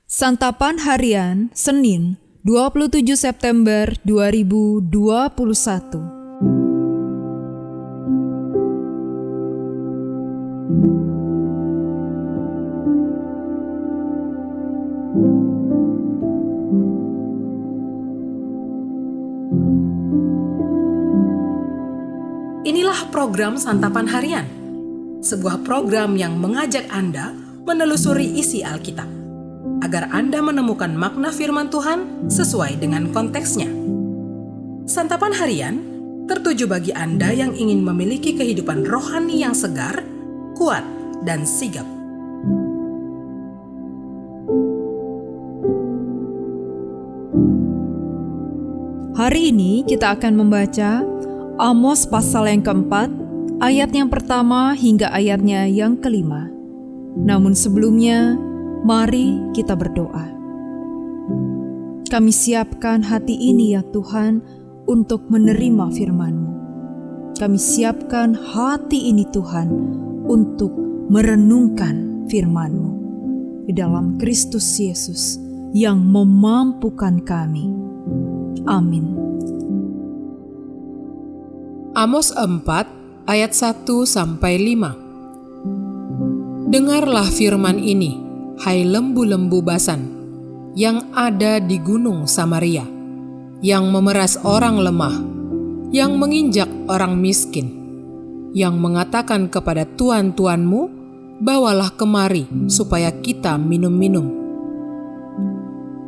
Santapan Harian Senin 27 September 2021. Inilah program Santapan Harian, sebuah program yang mengajak Anda menelusuri isi Alkitab, agar Anda menemukan makna firman Tuhan sesuai dengan konteksnya. Santapan Harian tertuju bagi Anda yang ingin memiliki kehidupan rohani yang segar, kuat, dan sigap. Hari ini kita akan membaca Amos pasal yang keempat, ayat yang pertama hingga ayatnya yang kelima. Namun sebelumnya, mari kita berdoa. Kami siapkan hati ini ya Tuhan untuk menerima firman-Mu. Kami siapkan hati ini Tuhan untuk merenungkan firman-Mu. Di dalam Kristus Yesus yang memampukan kami. Amin. Amos 4 ayat 1-5. Dengarlah firman ini, hai lembu-lembu Basan, yang ada di gunung Samaria, yang memeras orang lemah, yang menginjak orang miskin, yang mengatakan kepada tuan-tuanmu, bawalah kemari supaya kita minum-minum.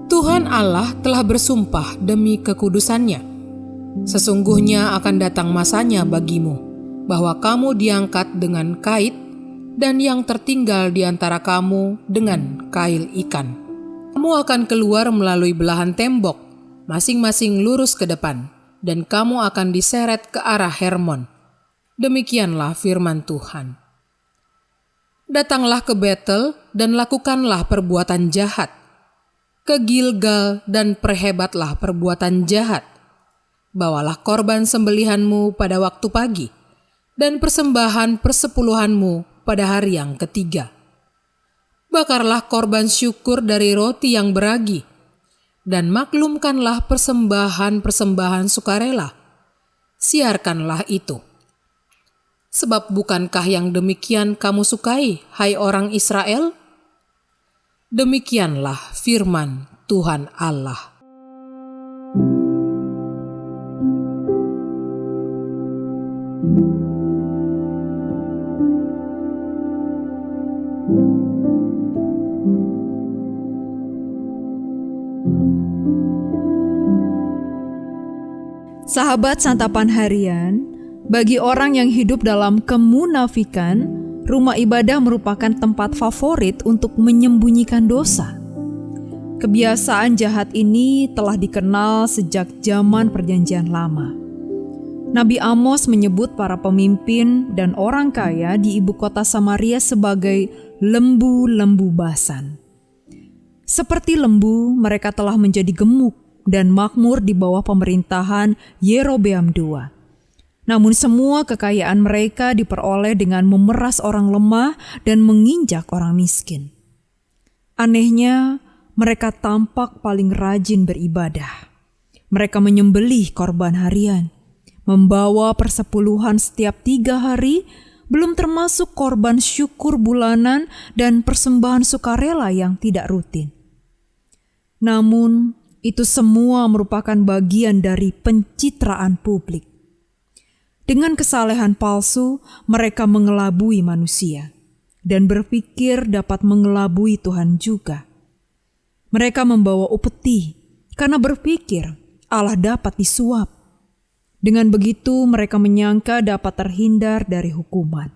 Tuhan Allah telah bersumpah demi kekudusannya, sesungguhnya akan datang masanya bagimu, bahwa kamu diangkat dengan kait, dan yang tertinggal di antara kamu dengan kail ikan. Kamu akan keluar melalui belahan tembok, masing-masing lurus ke depan, dan kamu akan diseret ke arah Hermon. Demikianlah firman Tuhan. Datanglah ke Betel dan lakukanlah perbuatan jahat. Ke Gilgal dan perhebatlah perbuatan jahat. Bawalah korban sembelihanmu pada waktu pagi, dan persembahan persepuluhanmu pada hari yang ketiga. Bakarlah korban syukur dari roti yang beragi, dan maklumkanlah persembahan-persembahan sukarela. Siarkanlah itu. Sebab bukankah yang demikian kamu sukai, hai orang Israel? Demikianlah firman Tuhan Allah. Sahabat Santapan Harian, bagi orang yang hidup dalam kemunafikan, rumah ibadah merupakan tempat favorit untuk menyembunyikan dosa. Kebiasaan jahat ini telah dikenal sejak zaman Perjanjian Lama. Nabi Amos menyebut para pemimpin dan orang kaya di ibu kota Samaria sebagai lembu-lembu Basan. Seperti lembu, mereka telah menjadi gemuk dan makmur di bawah pemerintahan Yerobeam II. Namun semua kekayaan mereka diperoleh dengan memeras orang lemah dan menginjak orang miskin. Anehnya, mereka tampak paling rajin beribadah. Mereka menyembelih korban harian, membawa persepuluhan setiap 3 hari, belum termasuk korban syukur bulanan dan persembahan sukarela yang tidak rutin. Namun, itu semua merupakan bagian dari pencitraan publik. Dengan kesalehan palsu, mereka mengelabui manusia dan berpikir dapat mengelabui Tuhan juga. Mereka membawa upeti karena berpikir Allah dapat disuap. Dengan begitu, mereka menyangka dapat terhindar dari hukuman.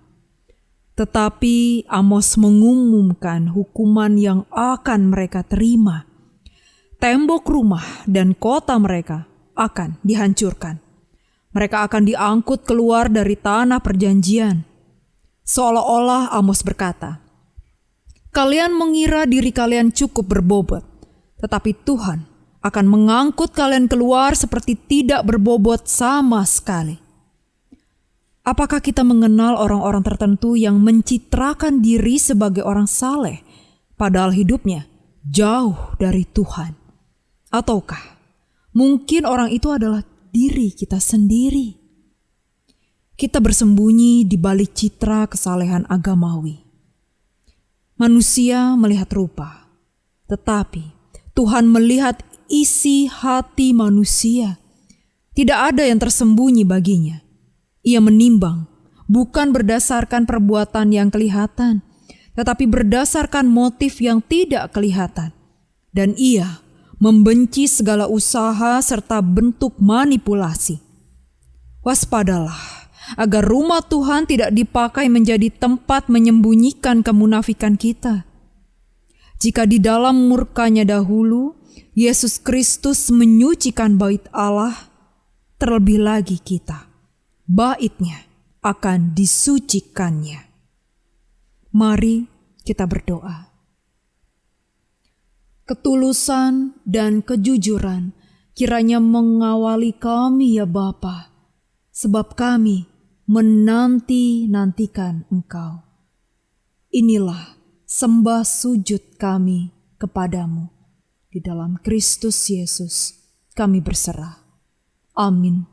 Tetapi Amos mengumumkan hukuman yang akan mereka terima. Tembok rumah dan kota mereka akan dihancurkan. Mereka akan diangkut keluar dari tanah perjanjian. Seolah-olah Amos berkata, "Kalian mengira diri kalian cukup berbobot, tetapi Tuhan akan mengangkut kalian keluar seperti tidak berbobot sama sekali." Apakah kita mengenal orang-orang tertentu yang mencitrakan diri sebagai orang saleh, padahal hidupnya jauh dari Tuhan? Ataukah mungkin orang itu adalah diri kita sendiri? Kita bersembunyi di balik citra kesalehan agamawi. Manusia melihat rupa, tetapi Tuhan melihat isi hati manusia. Tidak ada yang tersembunyi baginya. Ia menimbang bukan berdasarkan perbuatan yang kelihatan, tetapi berdasarkan motif yang tidak kelihatan. Dan ia membenci segala usaha serta bentuk manipulasi. Waspadalah agar rumah Tuhan tidak dipakai menjadi tempat menyembunyikan kemunafikan kita. Jika di dalam murkanya dahulu, Yesus Kristus menyucikan bait Allah, terlebih lagi kita, baitnya akan disucikannya. Mari kita berdoa. Ketulusan dan kejujuran kiranya mengawali kami ya Bapa, sebab kami menanti-nantikan Engkau. Inilah sembah sujud kami kepadamu. Di dalam Kristus Yesus kami berserah. Amin.